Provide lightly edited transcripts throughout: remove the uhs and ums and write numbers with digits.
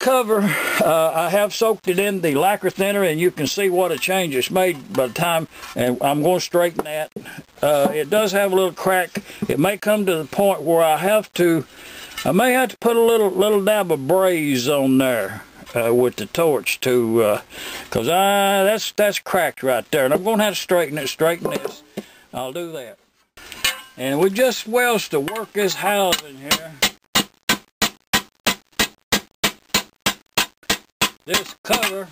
cover, I have soaked it in the lacquer thinner, and you can see what a change it's made by the time, and I'm going to straighten that. It does have a little crack. It may come to the point where I may have to put a little dab of braze on there with the torch to, because that's cracked right there, and I'm going to have to straighten this. I'll do that. And we just wells to work this housing here. This cover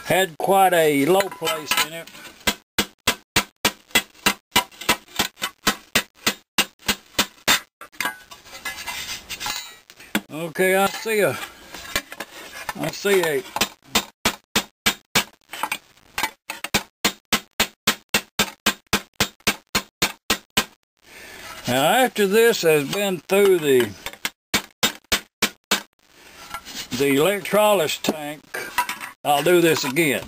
had quite a low place in it. Okay, I see a now after this has been through the electrolysis tank, I'll do this again.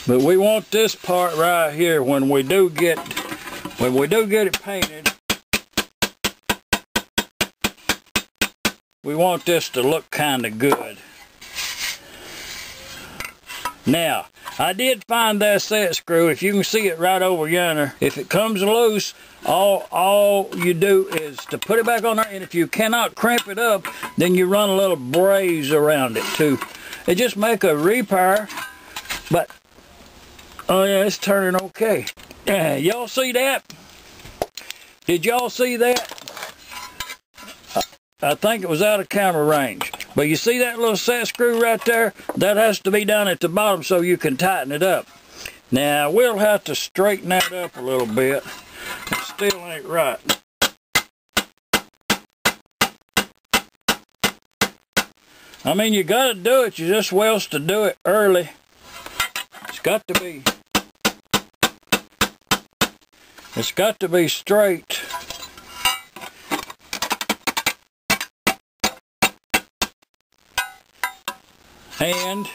But we want this part right here when we do get it painted. We want this to look kind of good. Now, I did find that set screw. If you can see it right over yonder, if it comes loose, all you do is to put it back on there, and if you cannot crimp it up, then you run a little braze around it too. It just make a repair. But oh yeah, it's turning okay. Y'all see that? Did y'all see that? I think it was out of camera range. But you see that little set screw right there? That has to be down at the bottom so you can tighten it up. Now, we'll have to straighten that up a little bit. It still ain't right. I mean, you gotta do it. You just wells to do it early. It's got to be straight. And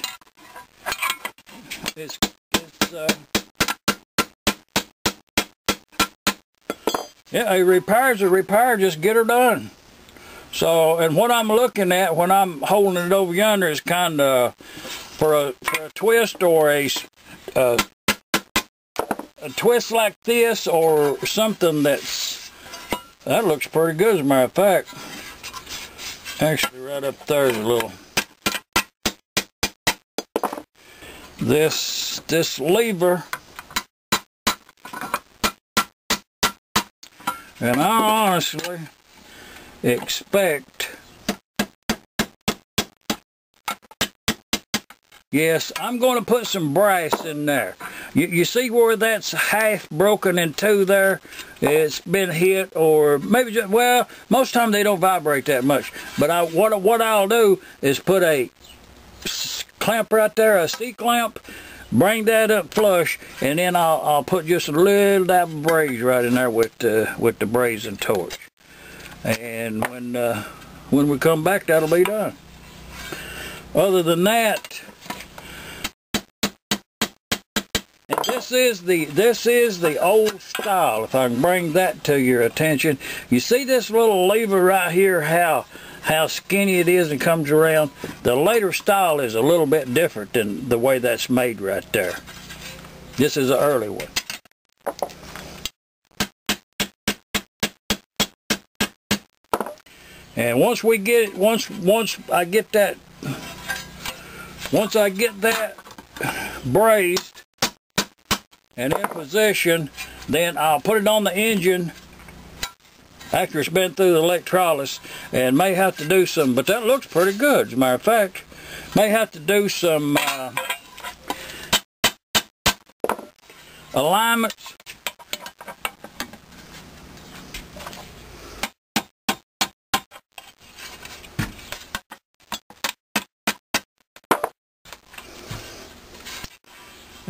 yeah, a repair's a repair, just get her done. So, and what I'm looking at when I'm holding it over yonder is kind of for a twist or a twist like this, or something that looks pretty good, as a matter of fact. Actually, right up there is a little. This lever, and I honestly expect, yes, I'm going to put some brass in there. You see where that's half broken in two there? It's been hit, or maybe just, well, most times they don't vibrate that much. But what I'll do is put a clamp right there, a C-clamp, bring that up flush, and then I'll put just a little dab of braze right in there with the brazing torch. And when we come back, that'll be done. Other than that, and this is the old style. If I can bring that to your attention, you see this little lever right here, how skinny it is and comes around. The later style is a little bit different than the way that's made right there. This is an early one. And once I get that brazed and in position, then I'll put it on the engine after it's been through the electrolysis, and may have to do some, but that looks pretty good, as a matter of fact. May have to do some alignments.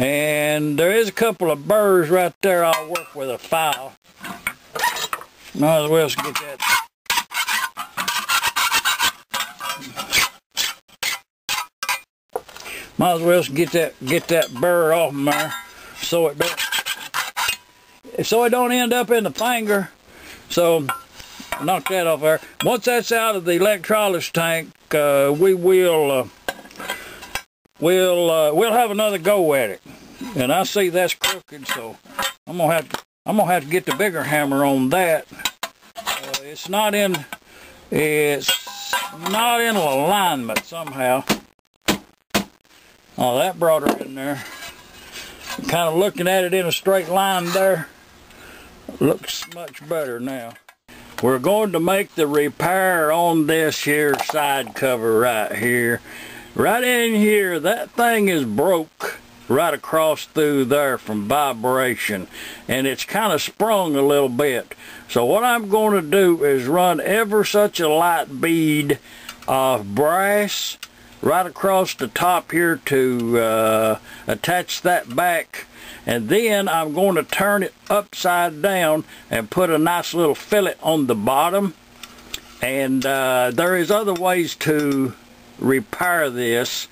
And there is a couple of burrs right there. I'll work with a file. Might as well get that. Might as well get that burr off of there, so it don't end up in the finger. So knock that off there. Once that's out of the electrolysis tank, we'll have another go at it. And I see that's crooked, so I'm gonna have to get the bigger hammer on that. It's not in alignment somehow. Oh, that brought her in there. Kind of looking at it in a straight line there. Looks much better now. We're going to make the repair on this here side cover right here. Right in here, that thing is broke right across through there from vibration, and it's kind of sprung a little bit. So what I'm going to do is run ever such a light bead of brass right across the top here to attach that back, and then I'm going to turn it upside down and put a nice little fillet on the bottom. And there is other ways to repair this,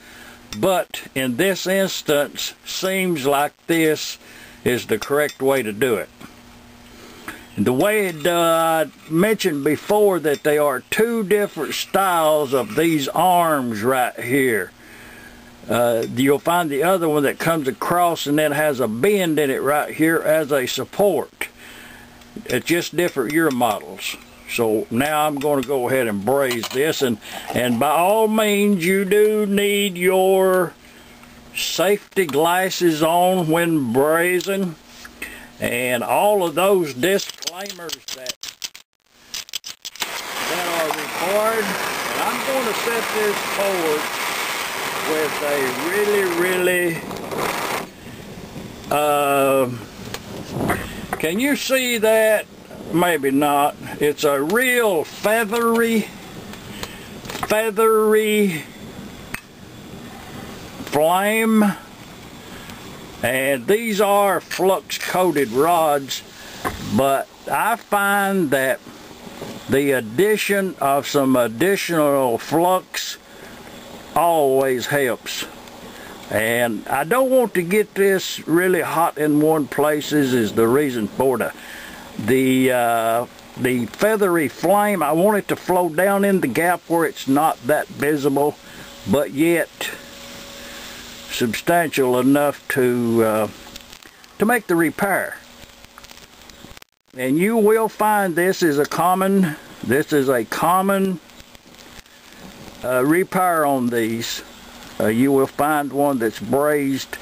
but in this instance seems like this is the correct way to do it. And the way I mentioned before that there are two different styles of these arms right here. You'll find the other one that comes across and then has a bend in it right here as a support. It's just different year models. So now I'm going to go ahead and braze this, and by all means you do need your safety glasses on when brazing, and all of those disclaimers that are required. And I'm going to set this forward with a really can you see that? Maybe not. It's a real feathery flame, and these are flux coated rods, but I find that the addition of some additional flux always helps. And I don't want to get this really hot in one place. Is the reason for the feathery flame. I want it to flow down in the gap where it's not that visible, but yet substantial enough to make the repair. And you will find this is a common repair on these. You will find one that's brazed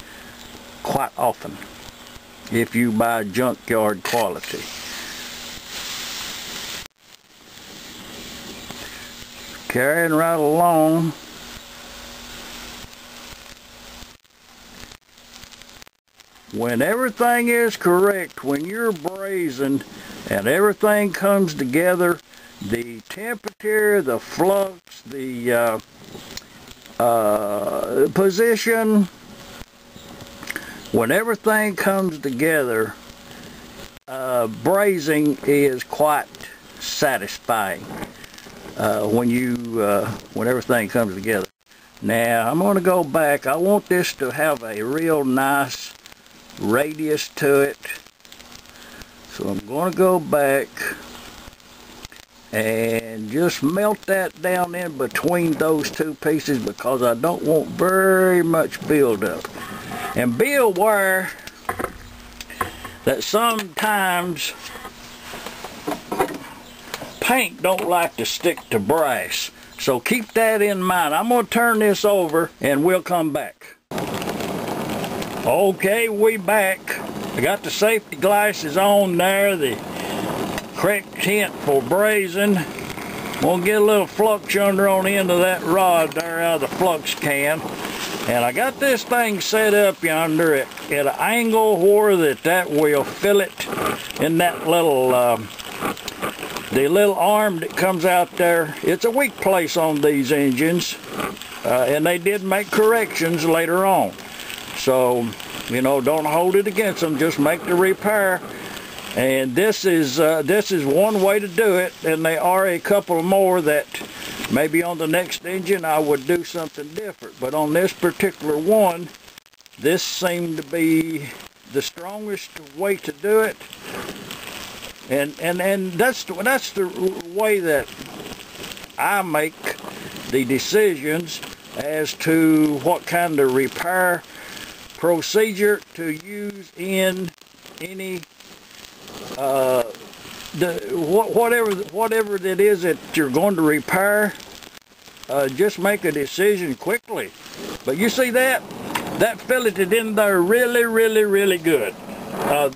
quite often if you buy junkyard quality. Carrying right along. When everything is correct, when you're brazing and everything comes together, the temperature, the flux, the position, when everything comes together, brazing is quite satisfying. When everything comes together. Now I'm going to go back. I want this to have a real nice radius to it, so I'm going to go back and just melt that down in between those two pieces, because I don't want very much buildup. And be aware that sometimes paint don't like to stick to brass, so keep that in mind. I'm going to turn this over and we'll come back. Okay, we back. I got the safety glasses on there, the correct tint for brazing. We'll get a little flux under on the end of that rod there out of the flux can. And I got this thing set up yonder at an angle where that will fillet in that little the little arm that comes out there. It's a weak place on these engines, and they did make corrections later on. So You know, don't hold it against them. Just make the repair. And this is one way to do it, and there are a couple more that maybe on the next engine I would do something different. But on this particular one, this seemed to be the strongest way to do it. And that's the way that I make the decisions as to what kind of repair procedure to use in any whatever that is that you're going to repair. Just make a decision quickly. But you see that filleted in there really good.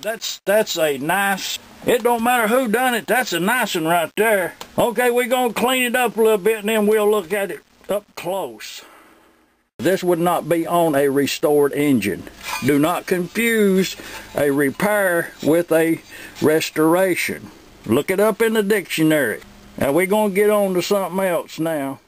That's a nice. It don't matter who done it. That's a nice one right there. Okay, we're gonna clean it up a little bit and then we'll look at it up close. This would not be on a restored engine. Do not confuse a repair with a restoration. Look it up in the dictionary. Now we're gonna get on to something else now.